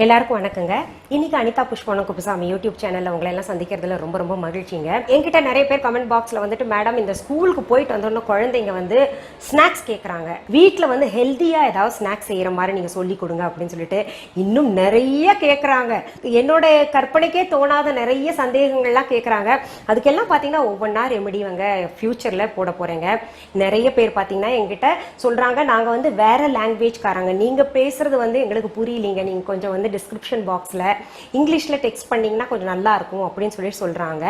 எல்லாருக்கும் வணக்கங்க. இன்னைக்கு அனிதா புஷ்பவனம் குப்புசாமி யூடியூப் சேனல்ல உங்களை எல்லாம் சந்திக்கிறதுல ரொம்ப ரொம்ப மகிழ்ச்சிங்க. என்கிட்ட நிறைய பேர் கமெண்ட் பாக்ஸ்ல வந்துட்டு மேடம் இந்த ஸ்கூலுக்கு போயிட்டு வந்தோன்னு குழந்தைங்க வந்து ஸ்நாக்ஸ் கேட்குறாங்க, வீட்டில் வந்து ஹெல்த்தியா ஏதாவது ஸ்நாக்ஸ் செய்யற மாதிரி நீங்க சொல்லி கொடுங்க அப்படின்னு சொல்லிட்டு இன்னும் நிறைய கேட்குறாங்க. என்னோட கற்பனைக்கே தோணாத நிறைய சந்தேகங்கள்லாம் கேட்குறாங்க. அதுக்கெல்லாம் பார்த்தீங்கன்னா ஒவ்வொன்றா ரெமெடி வந்து ஃபியூச்சர்ல போட போறேங்க. நிறைய பேர் பார்த்தீங்கன்னா என்கிட்ட சொல்றாங்க, நாங்க வந்து வேற லாங்குவேஜ்காரங்க, நீங்க பேசுறது வந்து எங்களுக்கு புரியலீங்க, நீங்க கொஞ்சம் வந்து டிஸ்கிரிப்ஷன் பாக்ஸில் இங்கிலீஷில் டெக்ஸ்ட் பண்ணிங்கன்னா கொஞ்சம் நல்லா இருக்கும் அப்படின்னு சொல்கிறாங்க.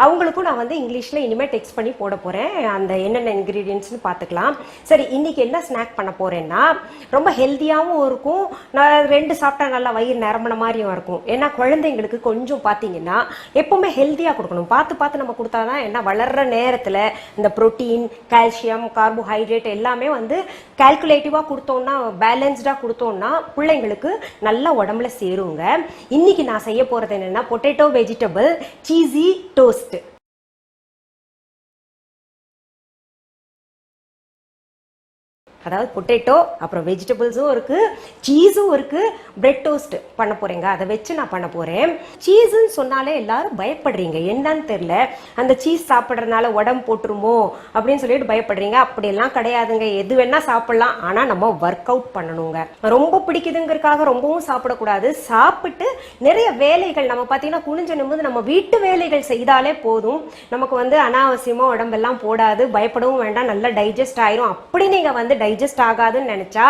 அவங்களுக்கும் நான் வந்து இங்கிலீஷில் இனிமேல் டெக்ஸ்ட் பண்ணி போட போகிறேன். அந்த என்னென்ன இன்க்ரீடியன்ட்ஸ்னு பார்த்துக்கலாம். சரி, இன்றைக்கி என்ன ஸ்நாக் பண்ண போகிறேன்னா ரொம்ப ஹெல்த்தியாகவும் இருக்கும், நான் 2 சாப்பிட்டா நல்லா வயிறு நிரம்பின மாதிரியும் இருக்கும். ஏன்னா குழந்தைங்களுக்கு கொஞ்சம் பார்த்தீங்கன்னா எப்போவுமே ஹெல்த்தியாக கொடுக்கணும், பார்த்து நம்ம கொடுத்தா தான் என்ன வளர்கிற நேரத்தில் இந்த ப்ரோட்டீன், கால்சியம், கார்போஹைட்ரேட் எல்லாமே வந்து கால்குலேட்டிவாக கொடுத்தோம்னா, பேலன்ஸ்டாக கொடுத்தோம்னா பிள்ளைங்களுக்கு நல்லா உடம்புல சேருங்க. இன்னைக்கு நான் செய்ய போறது என்னன்னா பொட்டேட்டோ வெஜிடபிள் சீஸி டோஸ்ட். அதாவது பொட்டேட்டோ அப்புறம் வெஜிடபிள்ஸும் இருக்கு, சீஸும் இருக்கு, பிரெட் டோஸ்ட் பண்ண போறேங்க. அதை வச்சு நான் பண்ண போறேன். சீஸ்ன்னு சொன்னாலே எல்லாரும் பயப்படுறீங்க, என்னன்னு தெரியல, அந்த சீஸ் சாப்பிட்றதுனால உடம்பு போட்டுருமோ அப்படின்னு சொல்லிட்டு பயப்படுறீங்க. அப்படியெல்லாம் கிடையாதுங்க, எது வேணா சாப்பிடலாம். ஆனா நம்ம ஒர்க் அவுட் பண்ணணுங்க. ரொம்ப பிடிக்குதுங்கிறதுக்காக ரொம்பவும் சாப்பிடக்கூடாது. சாப்பிட்டு நிறைய வேலைகள் நம்ம பார்த்தீங்கன்னா குனிஞ்ச நிமிந்து நம்ம வீட்டு வேலைகள் செய்தாலே போதும், நமக்கு வந்து அனாவசியமா உடம்பெல்லாம் போடாது, பயப்படவும் வேண்டாம், நல்லா டைஜஸ்ட் ஆயிரும். அப்படி நீங்க வந்து டைஜஸ்ட் ஆகாதுன்னு நினைச்சா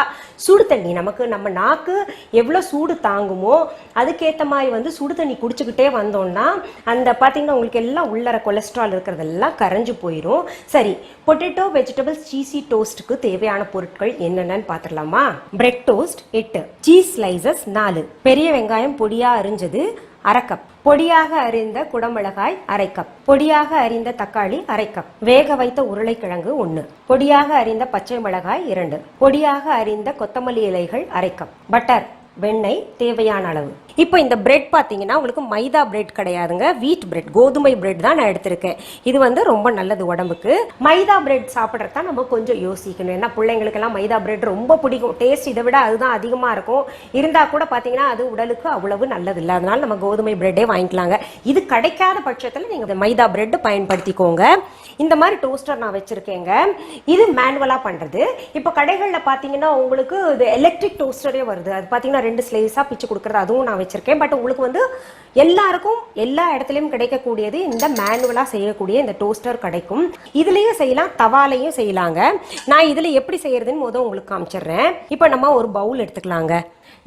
சுடு தண்ணி, நம்ம நாக்கு எவ்வளவு சூடு தாங்குமோ அதுக்கேற்ற மாதிரி வந்து சுடு தண்ணி குடிச்சுக்கிட்டே வந்தோம்னா அந்த பார்த்தீங்கன்னா உங்களுக்கு எல்லாம் உள்ளர கொலஸ்ட்ரால் இருக்கிறதெல்லாம் கரைஞ்சு போயிடும். சரி, பொட்டேட்டோ வெஜிடபிள்ஸ் சீஸி டோஸ்ட்டுக்கு தேவையான பொருட்கள் என்னென்னு பார்த்துடலாமா? பிரெட் டோஸ்ட் 8, சீஸ் ஸ்லைசஸ் 4, பெரிய வெங்காயம் பொடியா அரிஞ்சது 1/2 கப், பொடியாக அரிந்த குடமிளகாய் 1/2 கப், பொடியாக அரிந்த தக்காளி 1/2 கப், வேக வைத்த உருளைக்கிழங்கு 1, பொடியாக அரிந்த பச்சை மிளகாய் 2, பொடியாக அரிந்த கொத்தமல்லி இலைகள் 1/2 கப், பட்டர், வெண்ணெய் தேவையான அளவு. இப்போ இந்த பிரெட் பார்த்தீங்கன்னா உங்களுக்கு மைதா பிரெட் கிடையாதுங்க, வீட் பிரெட், கோதுமை பிரெட் தான் நான் எடுத்திருக்கேன். இது வந்து ரொம்ப நல்லது உடம்புக்கு. மைதா பிரெட் சாப்பிட்றதா நம்ம கொஞ்சம் யோசிக்கணும், ஏன்னா பிள்ளைங்களுக்கெல்லாம் மைதா பிரெட் ரொம்ப பிடிக்கும், டேஸ்ட் இதை விட அதுதான் அதிகமாக இருக்கும். இருந்தால் கூட பார்த்தீங்கன்னா அது உடலுக்கு அவ்வளவு நல்லது இல்லை, அதனால நம்ம கோதுமை பிரெட்டே வாங்கிக்கலாங்க. இது கிடைக்காத பட்சத்தில் நீங்கள் மைதா பிரெட் பயன்படுத்திக்கோங்க. இந்த மாதிரி டோஸ்டர் நான் வச்சிருக்கேங்க, இது மேனுவலாக பண்ணுறது. இப்போ கடைகளில் பார்த்தீங்கன்னா உங்களுக்கு இது எலக்ட்ரிக் டோஸ்டரே வருது, அது பார்த்தீங்கன்னா 2 ஸ்லைஸாக பிச்சு கொடுக்குறது, அதுவும் நான் வச்சிருக்கேன். பட் உங்களுக்கு வந்து எல்லாருக்கும் எல்லா இடத்துலையும் கிடைக்கக்கூடியது இந்த மேனுவலாக செய்யக்கூடிய இந்த டோஸ்டர் கிடைக்கும். இதுலேயே செய்யலாம், தவாலையும் செய்யலாங்க. நான் இதில் எப்படி செய்யறதுன்னு உங்களுக்கு காமிச்சிடுறேன். இப்போ நம்ம ஒரு பவுல் எடுத்துக்கலாங்க.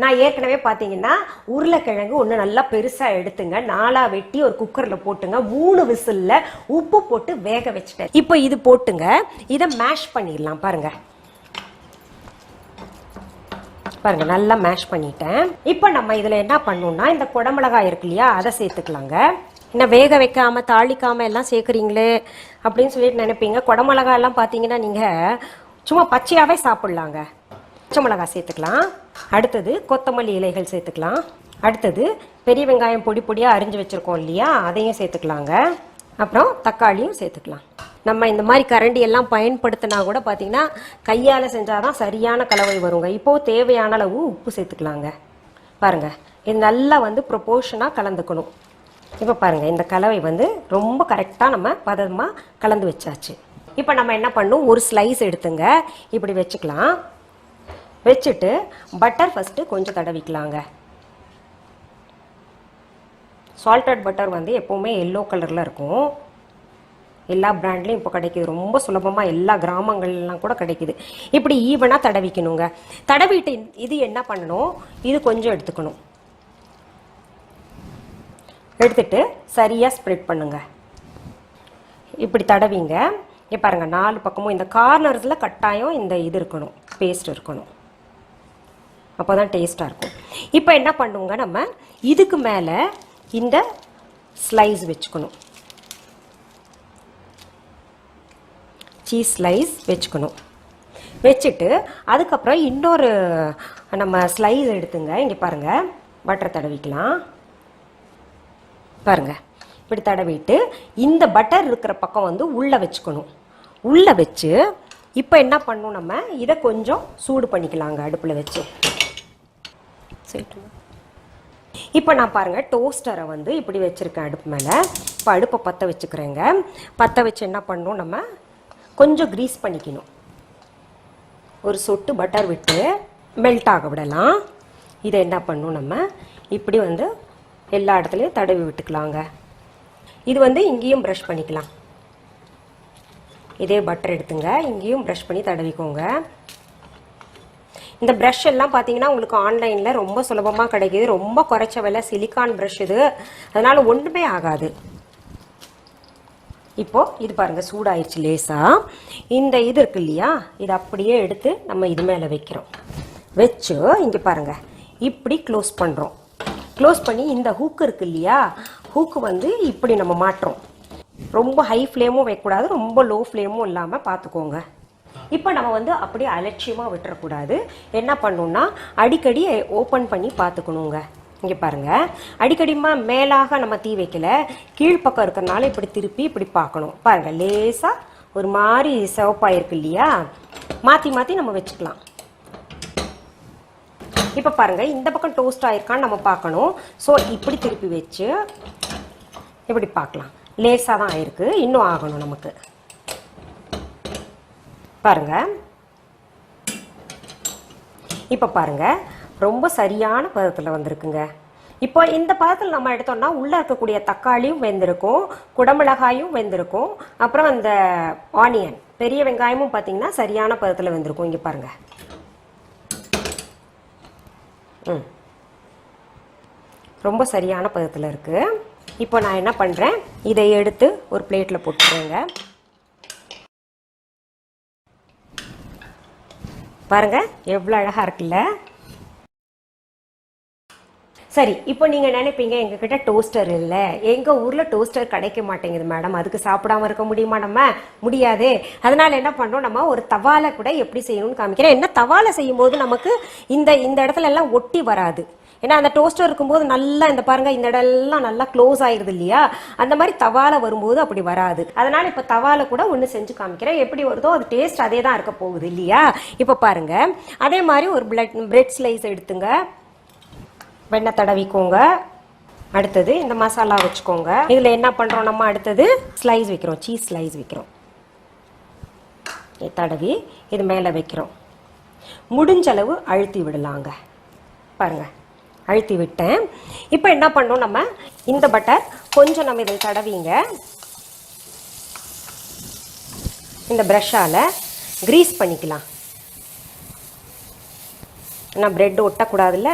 நான் ஏற்கனவே பார்த்தீங்கன்னா உருளைக்கிழங்கு ஒன்று நல்லா பெருசாக எடுத்துங்க, 4 வெட்டி ஒரு குக்கரில் போட்டுங்க, 3 விசிலில் உப்பு போட்டு வேக வச்சுட்டேன். இப்போ இது போட்டுங்க, இதை மேஷ் பண்ணிடலாம். பாருங்க நல்லா மேஷ் பண்ணிட்டேன். இப்போ நம்ம இதில் என்ன பண்ணணும்னா இந்த குடமிளகாய் இருக்கு இல்லையா, அதை சேர்த்துக்கலாங்க. இன்னும் வேக வைக்காம தாளிக்காம எல்லாம் சேர்க்குறீங்களே அப்படின்னு சொல்லிட்டு நினைப்பீங்க. குடமிளகாய் எல்லாம் பார்த்தீங்கன்னா நீங்கள் சும்மா பச்சையாகவே சாப்பிட்லாங்க. பச்சை மிளகாய் சேர்த்துக்கலாம். அடுத்தது கொத்தமல்லி இலைகள் சேர்த்துக்கலாம். அடுத்தது பெரிய வெங்காயம் பொடி பொடியாக அரிஞ்சு வச்சுருக்கோம் இல்லையா, அதையும் சேர்த்துக்கலாங்க. அப்புறம் தக்காளியும் சேர்த்துக்கலாம். நம்ம இந்த மாதிரி கரண்டி எல்லாம் பயன்படுத்தினா கூட பார்த்தீங்கன்னா கையால் செஞ்சால் தான் சரியான கலவை வருங்க. இப்போது தேவையான அளவு உப்பு சேர்த்துக்கலாங்க. பாருங்கள், இது நல்லா வந்து ப்ரொபோர்ஷனாக கலந்துக்கணும். இப்போ பாருங்கள், இந்த கலவை வந்து ரொம்ப கரெக்டாக நம்ம பதமாக கலந்து வச்சாச்சு. இப்போ நம்ம என்ன பண்ணணும், ஒரு ஸ்லைஸ் எடுத்துங்க, இப்படி வச்சுக்கலாம். வச்சுட்டு பட்டர் ஃபஸ்ட்டு கொஞ்சம் தடவிக்கலாங்க. சால்டட் பட்டர் வந்து எப்போவுமே எல்லோ கலரில் இருக்கும், எல்லா பிராண்ட்லேயும் இப்போ கிடைக்கிது, ரொம்ப சுலபமாக எல்லா கிராமங்கள்லாம் கூட கிடைக்கிது. இப்படி ஈவனாக தடவிக்கணுங்க. தடவிட்டு இது என்ன பண்ணணும், இது கொஞ்சம் எடுத்துக்கணும், எடுத்துட்டு சரியாக ஸ்ப்ரெட் பண்ணுங்க. இப்படி தடவிங்க. இங்கே பாருங்கள், 4 பக்கமும் இந்த கார்னர்ஸில் கட்டாயம் இந்த இது இருக்கணும், பேஸ்ட் இருக்கணும், அப்போ தான் டேஸ்ட்டாக இருக்கும். இப்போ என்ன பண்ணுங்க, நம்ம இதுக்கு மேலே இந்த ஸ்லைஸ் வச்சுக்கணும், சீஸ் ஸ்லைஸ் வச்சுக்கணும். வச்சுட்டு அதுக்கப்புறம் இன்னொரு நம்ம ஸ்லைஸ் எடுத்துங்க. இங்கே பாருங்கள், பட்டர் தடவிக்கலாம். பாருங்கள், இப்படி தடவிட்டு இந்த பட்டர் இருக்கிற பக்கம் வந்து உள்ளே வச்சுக்கணும். உள்ளே வச்சு இப்போ என்ன பண்ணணும், நம்ம இதை கொஞ்சம் சூடு பண்ணிக்கலாங்க அடுப்பில் வச்சு. சரி, இப்போ நான் பாருங்கள் டோஸ்டரை வந்து இப்படி வச்சுருக்கேன் அடுப்பு மேலே. இப்போ அடுப்பை பற்ற வச்சுக்கிறேங்க. பற்ற வச்சு என்ன பண்ணணும், நம்ம கொஞ்சம் க்ரீஸ் பண்ணிக்கணும். ஒரு சொட்டு பட்டர் விட்டு மெல்ட் ஆக விடலாம். இதை என்ன பண்ணணும், நம்ம இப்படி வந்து எல்லா இடத்துலையும் தடவி விட்டுக்கலாங்க. இது வந்து இங்கேயும் ப்ரஷ் பண்ணிக்கலாம். இதே பட்டர் எடுத்துங்க, இங்கேயும் ப்ரஷ் பண்ணி தடவிக்கோங்க. இந்த ப்ரஷ் எல்லாம் பார்த்தீங்கன்னா உங்களுக்கு ஆன்லைனில் ரொம்ப சுலபமாக கிடைக்கிது. ரொம்ப குறைச்ச விலை சிலிக்கான் ப்ரஷ் இது, அதனால் ஒன்றுமே ஆகாது. இப்போது இது பாருங்கள் சூடாயிடுச்சு லேசாக. இந்த இது இருக்கு இல்லையா, இது அப்படியே எடுத்து நம்ம இது மேலே வைக்கிறோம். வச்சு இங்கே பாருங்கள் இப்படி க்ளோஸ் பண்ணுறோம். க்ளோஸ் பண்ணி இந்த ஹூக்கு இருக்கு இல்லையா, ஹூக்கு வந்து இப்படி நம்ம மாட்டுறோம். ரொம்ப ஹை ஃப்ளேமும் வைக்கக்கூடாது, ரொம்ப லோ ஃப்ளேமும் இல்லாமல் பார்த்துக்கோங்க. இப்போ நம்ம வந்து அப்படியே அலட்சியமாக விட்டுறக்கூடாது. என்ன பண்ணணும்னா அடிக்கடி ஓப்பன் பண்ணி பார்த்துக்கணுங்க. இங்கே பாருங்கள், அடிக்கடிமா மேலாக நம்ம தீ வைக்கல, கீழ்ப்பக்கம் இருக்கிறனால இப்படி திருப்பி இப்படி பார்க்கணும். பாருங்கள் லேசாக ஒரு மாதிரி சிவப்பாயிருக்கு இல்லையா, மாற்றி மாற்றி நம்ம வச்சுக்கலாம். இப்போ பாருங்கள் இந்த பக்கம் டோஸ்ட் ஆயிருக்கான்னு நம்ம பார்க்கணும். ஸோ இப்படி திருப்பி வச்சு இப்படி பார்க்கலாம். லேசாக தான் ஆயிருக்கு, இன்னும் ஆகணும் நமக்கு. பாருங்கள் இப்போ பாருங்கள் ரொம்ப சரியான பதத்தில் வந்திருக்குங்க. இப்போ இந்த பதத்தில் நம்ம எடுத்தோம்னா உள்ளே இருக்கக்கூடிய தக்காளியும் வெந்திருக்கும், குடமிளகாயும் வெந்திருக்கும், அப்புறம் அந்த ஆனியன் பெரிய வெங்காயமும் பார்த்தீங்கன்னா சரியான பதத்தில் வெந்திருக்கும். இங்கே பாருங்கள். ரொம்ப சரியான பதத்தில் இருக்குது. இப்போ நான் என்ன பண்ணுறேன், இதை எடுத்து ஒரு பிளேட்டில் போட்டுக்கிறேங்க. பாருங்கள் எவ்வளோ அழகாக இருக்குல்ல. சரி, இப்போ நீங்கள் நினைப்பீங்க எங்ககிட்ட டோஸ்டர் இல்லை, எங்கள் ஊரில் டோஸ்டர் கிடைக்க மாட்டேங்குது மேடம், அதுக்கு சாப்பிடாம இருக்க முடியுமா? நம்ம முடியாது. அதனால் என்ன பண்ணுறோம், நம்ம ஒரு தவாலை கூட எப்படி செய்யணும்னு காமிக்கிறேன். என்ன தவாலை செய்யும்போது நமக்கு இந்த இந்த இடத்துல எல்லாம் ஒட்டி வராது. ஏன்னா அந்த டோஸ்டர் இருக்கும்போது நல்லா இந்த பாருங்கள் இந்த இடம்லாம் நல்லா க்ளோஸ் ஆகிடுது இல்லையா, அந்த மாதிரி தவாலை வரும்போது அப்படி வராது. அதனால் இப்போ தவாலை கூட ஒன்று செஞ்சு காமிக்கிறேன். எப்படி வருதோ அது டேஸ்ட் அதே தான் இருக்க போகுது இல்லையா. இப்போ பாருங்கள் அதே மாதிரி ஒரு பிரெட் ஸ்லைஸ் எடுத்துங்க, வெண்ணெய் தடவிக்கோங்க. அடுத்தது இந்த மசாலா வச்சுக்கோங்க. இதில் என்ன பண்ணுறோம், நம்ம அடுத்தது ஸ்லைஸ் வைக்கிறோம், சீஸ் ஸ்லைஸ் வைக்கிறோம். தடவி இது மேலே வைக்கிறோம். முடிஞ்சளவு அழுத்தி விடலாங்க. பாருங்கள் அழுத்தி விட்டேன். இப்போ என்ன பண்ணோம், நம்ம இந்த பட்டர் கொஞ்சம் நம்ம இதில் தடவிங்க. இந்த ப்ரஷ்ஷால் க்ரீஸ் பண்ணிக்கலாம். ஏன்னா ப்ரெட் ஒட்டக்கூடாதுல்ல.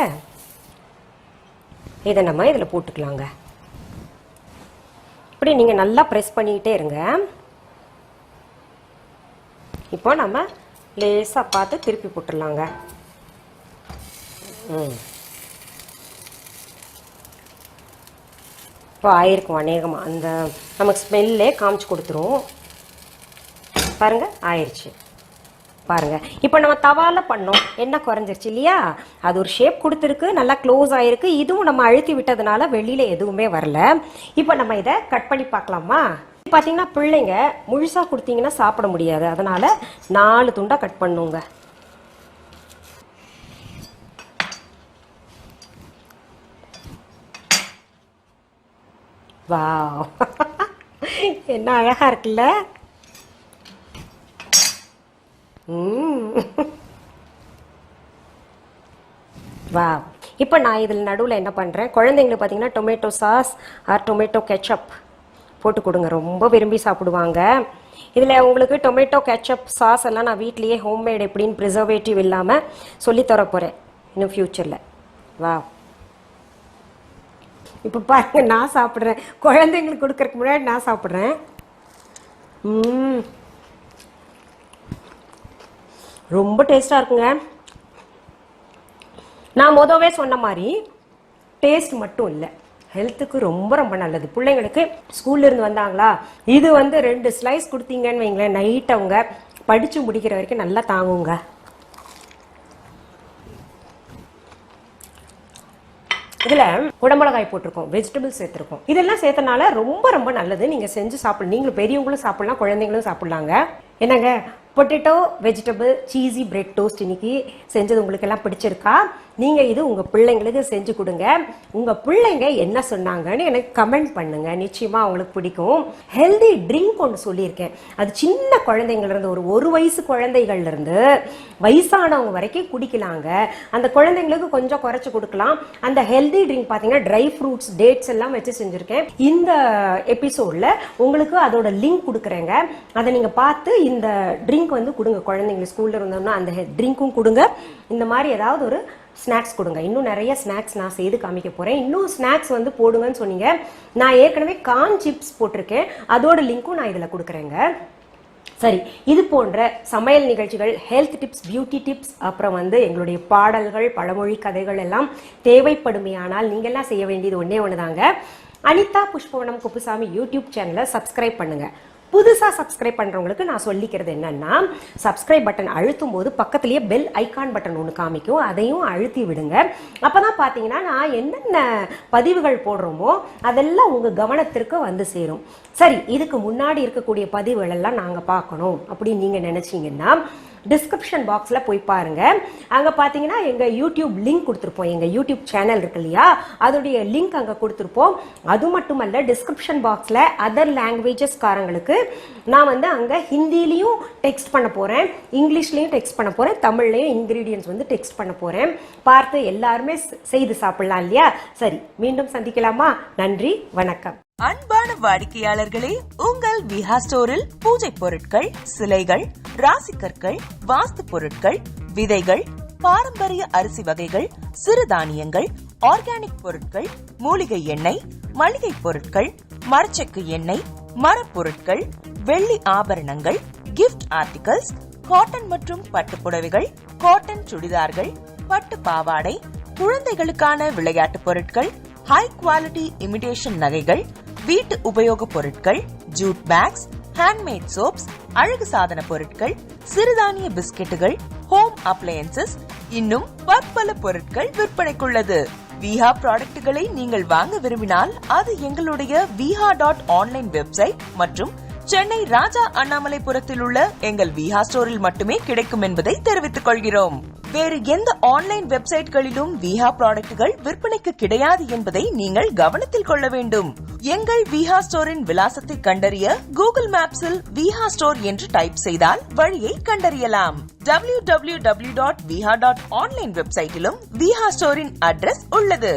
இதை நம்ம இதில் போட்டுக்கலாங்க. இப்படி நீங்கள் நல்லா ப்ரெஸ் பண்ணிக்கிட்டே இருங்க. இப்போ நம்ம லேசாக பார்த்து திருப்பி போட்டுடலாங்க. இப்போ ஆயிருக்கும் அநேகமாக, அந்த நமக்கு ஸ்மெல்லே காமிச்சு கொடுத்துரும். பாருங்கள் ஆயிடுச்சு. பாருங்கள் இப்போ நம்ம தவால பண்ணோம், என்ன குறைஞ்சிருச்சு இல்லையா, அது ஒரு ஷேப் கொடுத்துருக்கு, நல்லா க்ளோஸ் ஆகிருக்கு. இதுவும் நம்ம அழுத்தி விட்டதுனால வெளியில் எதுவுமே வரல. இப்போ நம்ம இதை கட் பண்ணி பார்க்கலாமா? பார்த்தீங்கன்னா பிள்ளைங்க முழுசாக கொடுத்தீங்கன்னா சாப்பிட முடியாது, அதனால் 4 துண்டாக கட் பண்ணுங்க. வாவ் என்ன அழகாக இருக்குல்ல. வா இப்போ நான் இதில் நடுவில் என்ன பண்ணுறேன், குழந்தைங்களுக்கு பார்த்தீங்கன்னா tomato sauce or tomato ketchup போட்டு கொடுங்க, ரொம்ப விரும்பி சாப்பிடுவாங்க. இதில் உங்களுக்கு டொமேட்டோ கெச்சப் சாஸ் எல்லாம் நான் வீட்லேயே ஹோம்மேட் எப்படின்னு ப்ரிசர்வேட்டிவ் இல்லாமல் சொல்லித்தர போகிறேன் இன்னும் ஃப்யூச்சரில். வா இப்போ பாருங்க நான் சாப்பிட்றேன், குழந்தைங்களுக்கு கொடுக்கறதுக்கு முன்னாடி நான் சாப்பிட்றேன். ரொம்ப டேஸ்ட்டாக இருக்குங்க. நான் முதவே சொன்ன மாதிரி டேஸ்ட் மட்டும் இல்லை, ஹெல்த்துக்கு ரொம்ப ரொம்ப நல்லது. பிள்ளைங்களுக்கு ஸ்கூல்லேருந்து வந்தாங்களா, இது வந்து 2 ஸ்லைஸ் கொடுத்தீங்கன்னு வைங்களேன், நைட் அவங்க படித்து முடிக்கிற வரைக்கும் நல்லா தாங்குங்க. இதில் குடமிளகாய் போட்டிருக்கோம், வெஜிடபிள்ஸ் சேர்த்துருக்கோம். இதெல்லாம் சேர்த்தனால ரொம்ப ரொம்ப நல்லது. நீங்கள் செஞ்சு சாப்பிடலாம், நீங்களும் பெரியவங்களும் சாப்பிடலாம், குழந்தைங்களும் சாப்பிட்லாங்க. என்னங்க potato vegetable cheesy bread toast இன்னைக்கு செஞ்சது உங்களுக்கு எல்லாம் பிடிச்சிருக்கா? நீங்க இது உங்க பிள்ளைங்களுக்கு செஞ்சு கொடுங்க. உங்க பிள்ளைங்க என்ன சொன்னாங்கன்னு எனக்கு கமெண்ட் பண்ணுங்க, நிச்சயமா அவங்களுக்கு பிடிக்கும். ஹெல்தி ட்ரிங்க் ஒன்று சொல்லியிருக்கேன். அது சின்ன குழந்தைங்கள்ல இருந்து ஒரு வயசு குழந்தைகள்ல இருந்து வயசானவங்க வரைக்கும் குடிக்கலாங்க. அந்த குழந்தைங்களுக்கு கொஞ்சம் குறைச்சு கொடுக்கலாம். அந்த ஹெல்தி ட்ரிங்க் பாத்தீங்கன்னா ட்ரை ஃப்ரூட்ஸ், டேட்ஸ் எல்லாம் வச்சு செஞ்சிருக்கேன். இந்த எபிசோட்ல உங்களுக்கு அதோட லிங்க் கொடுக்குறேங்க. அதை நீங்க பார்த்து இந்த ட்ரிங்க் வந்து கொடுங்க. குழந்தைங்க ஸ்கூல்ல இருந்தோம்னா அந்த ட்ரிங்க்கும் கொடுங்க. இந்த மாதிரி ஏதாவது ஒரு ஸ்நாக்ஸ் கொடுங்க. இன்னும் நிறைய ஸ்நாக்ஸ் நான் செய்து காமிக்க போறேன். இன்னும் ஸ்நாக்ஸ் வந்து போடுங்கன்னு சொன்னீங்க. நான் ஏற்கனவே கார்ன் சிப்ஸ் போட்டிருக்கேன், அதோட லிங்க்கும் நான் இதுல கொடுக்குறேங்க. சரி, இது போன்ற சமையல் நிகழ்ச்சிகள், ஹெல்த் டிப்ஸ், பியூட்டி டிப்ஸ், அப்புறம் வந்து எங்களுடைய பாடல்கள், பழமொழி கதைகள் எல்லாம் தேவைப்படுமையானால் நீங்க எல்லாம் செய்ய வேண்டியது ஒன்னே ஒண்ணுதாங்க. அனிதா புஷ்பவனம் குப்புசாமி யூடியூப் சேனலை சப்ஸ்கிரைப் பண்ணுங்க. புதுசா சப்ஸ்கிரைப் பண்றவங்களுக்கு நான் சொல்லிக்கிறது என்னன்னா, சப்ஸ்கிரைப் பட்டன் அழுத்தும் போது பக்கத்திலேயே பெல் ஐகான் பட்டன் ஒன்று காமிக்கும், அதையும் அழுத்தி விடுங்க. அப்பதான் பாத்தீங்கன்னா நான் என்னென்ன பதிவுகள் போடுறோமோ அதெல்லாம் உங்க கவனத்திற்கு வந்து சேரும். சரி, இதுக்கு முன்னாடி இருக்கக்கூடிய பதிவுகள் எல்லாம் நாங்க பார்க்கணும் அப்படின்னு நீங்க நினைச்சீங்கன்னா டிஸ்கிரிப்ஷன் பாக்ஸ்ல போய் பாருங்க. அங்க பாத்தீங்கன்னா எங்க யூடியூப் லிங்க் கொடுத்துருப்போம். எங்க யூடியூப் சேனல் இருக்கு இல்லையா, அதோடைய லிங்க் அங்க கொடுத்துருப்போம். அது மட்டுமல்ல, டிஸ்கிரிப்ஷன் பாக்ஸ்ல அதர் லாங்குவேஜஸ் காரங்களுக்கு நான் வந்து அங்க ஹிந்திலையும் டெக்ஸ்ட் பண்ண போறேன், இங்கிலீஷ்லயும் டெக்ஸ்ட் பண்ண போறேன், தமிழ்லயும் இன்கிரீடியன்ஸ் வந்து டெக்ஸ்ட் பண்ண போறேன். பார்த்து எல்லாருமே செய்து சாப்பிடலாம் இல்லையா? சரி, மீண்டும் சந்திக்கலாமா? நன்றி, வணக்கம். அன்பான வாடிக்கையாளர்களே, உங்கள் விஹா ஸ்டோரில் பூஜை பொருட்கள், சிலைகள், ராசிக்கற்கள், வாஸ்து பொருட்கள், விதைகள், பாரம்பரிய அரிசி வகைகள், சிறுதானியங்கள், ஆர்கானிக் பொருட்கள், மூலிகை எண்ணெய், மளிகை பொருட்கள், மரச்செக்கு எண்ணெய், மரப்பொருட்கள், வெள்ளி ஆபரணங்கள், கிஃப்ட் ஆர்டிகல்ஸ், காட்டன் மற்றும் பட்டு புடவைகள், காட்டன் சுடிதார்கள், பட்டு பாவாடை, குழந்தைகளுக்கான விளையாட்டு பொருட்கள், ஹை குவாலிட்டி இமிடேஷன் நகைகள், வீட்டு உபயோக பொருட்கள், ஜூட் பேக்ஸ், ஹேண்ட்மேட் சோப்ஸ், அழகு சாதன பொருட்கள், சிறுதானிய பிஸ்கெட்டுகள், ஹோம் அப்ளையன்சஸ், இன்னும் பற்பல பொருட்கள் விற்பனைக்குள்ளது. விஹா ப்ராடக்ட்களை நீங்கள் வாங்க விரும்பினால் அது எங்களுடைய viha.online வெப்சைட் மற்றும் சென்னை ராஜா அண்ணாமலைபுரத்தில் உள்ள எங்கள் விஹா ஸ்டோரில் மட்டுமே கிடைக்கும் என்பதை தெரிவித்துக் கொள்கிறோம். வேறு எந்த ஆன்லைன் வெப்சைட்களிலும் விஹா ப்ராடக்ட்கள் விற்பனைக்கு கிடையாது என்பதை நீங்கள் கவனத்தில் கொள்ள வேண்டும். எங்கள் விஹா ஸ்டோரின் விலாசத்தை கண்டறிய கூகுள் மேப்ஸில் விஹா ஸ்டோர் என்று டைப் செய்தால் வழியை கண்டறியலாம். www.viha.online வெப்சைட்டிலும் விஹா ஸ்டோரின் அட்ரஸ் உள்ளது.